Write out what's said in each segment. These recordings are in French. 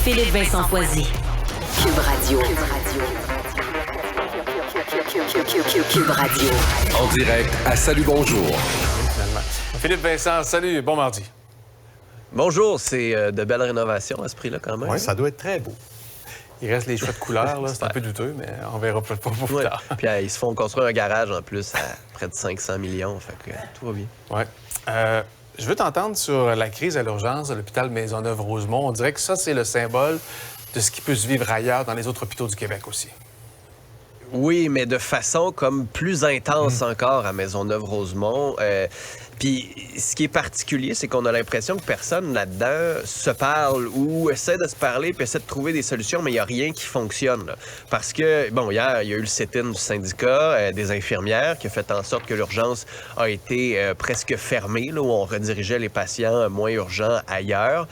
Philippe Vincent Foisy. Cube Radio. Cube Radio. En direct à Salut Bonjour. Philippe Vincent, salut, bon mardi. Bonjour, c'est de belles rénovations à ce prix-là quand même. Oui, ça doit être très beau. Il reste les choix de couleurs, là, c'est un peu douteux, mais on verra pas pour plus tard. Puis ils se font construire un garage en plus à près de 500 millions, fait que tout va bien. Oui. Je veux t'entendre sur la crise à l'urgence de l'hôpital Maisonneuve-Rosemont. On dirait que ça, c'est le symbole de ce qui peut se vivre ailleurs dans les autres hôpitaux du Québec aussi. Oui, mais de façon comme plus intense encore à Maisonneuve-Rosemont. Puis ce qui est particulier, c'est qu'on a l'impression que personne là-dedans se parle ou essaie de se parler puis essaie de trouver des solutions, mais il n'y a rien qui fonctionne. Là. Parce que, bon, hier, il y a eu le sit-in du syndicat des infirmières qui a fait en sorte que l'urgence a été presque fermée, là, où on redirigeait les patients moins urgents ailleurs.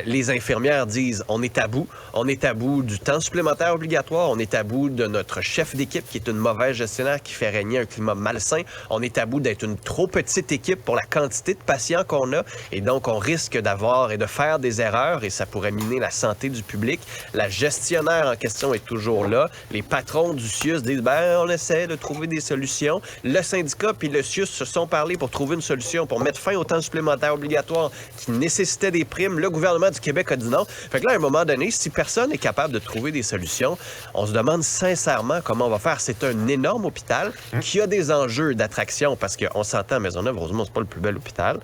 Les infirmières disent, on est à bout. On est à bout du temps supplémentaire obligatoire. On est à bout de notre chef d'équipe qui est une mauvaise gestionnaire qui fait régner un climat malsain. On est à bout d'être une trop petite équipe pour la quantité de patients qu'on a. Et donc, on risque d'avoir et de faire des erreurs et ça pourrait miner la santé du public. La gestionnaire en question est toujours là. Les patrons du CIUS disent, on essaie de trouver des solutions. Le syndicat puis le CIUS se sont parlé pour trouver une solution, pour mettre fin au temps supplémentaire obligatoire qui nécessitait des primes. Le gouvernement du Québec a dit non. Fait que là, à un moment donné, si personne n'est capable de trouver des solutions, on se demande sincèrement comment on va faire. C'est un énorme hôpital qui a des enjeux d'attraction parce qu'on s'entend à Maisonneuve-Rosemont, c'est pas le plus bel hôpital.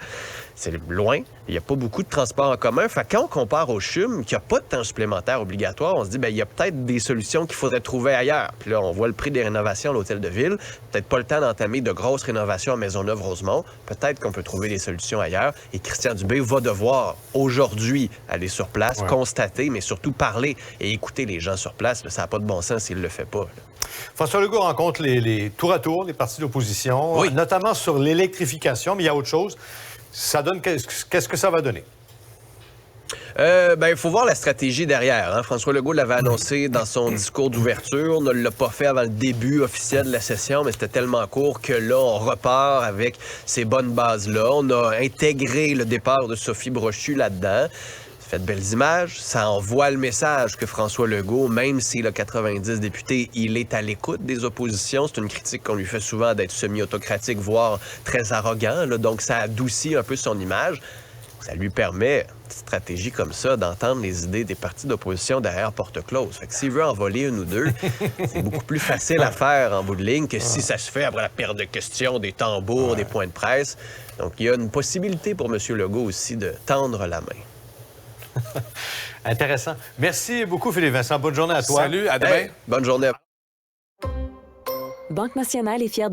C'est loin. Il n'y a pas beaucoup de transports en commun. Fait quand on compare au CHUM, qui n'a pas de temps supplémentaire obligatoire, on se dit, il y a peut-être des solutions qu'il faudrait trouver ailleurs. Puis là, on voit le prix des rénovations à l'hôtel de ville. Peut-être pas le temps d'entamer de grosses rénovations à Maisonneuve-Rosemont. Peut-être qu'on peut trouver des solutions ailleurs. Et Christian Dubé va devoir, aujourd'hui, aller sur place, constater, mais surtout parler et écouter les gens sur place. Là, ça n'a pas de bon sens s'il ne le fait pas. Là. François Legault rencontre les tour à tour les partis d'opposition, notamment sur l'électrification, mais il y a autre chose. Ça donne qu'est-ce que ça va donner? Il faut voir la stratégie derrière. Hein? François Legault l'avait annoncé dans son discours d'ouverture. On ne l'a pas fait avant le début officiel de la session, mais c'était tellement court que là, on repart avec ces bonnes bases-là. On a intégré le départ de Sophie Brochu là-dedans. Ça fait de belles images. Ça envoie le message que François Legault, même s'il a 90 députés, il est à l'écoute des oppositions. C'est une critique qu'on lui fait souvent d'être semi-autocratique, voire très arrogant. Là. Donc, ça adoucit un peu son image. Ça lui permet, une stratégie comme ça, d'entendre les idées des partis d'opposition derrière porte close. Fait que s'il veut en voler une ou deux, c'est beaucoup plus facile à faire en bout de ligne que si ça se fait après la perte de questions, des tambours, des points de presse. Donc, il y a une possibilité pour M. Legault aussi de tendre la main. Intéressant. Merci beaucoup, Philippe Vincent. Bonne journée à toi. Salut, à demain. Bonne journée. Banque Nationale est fière de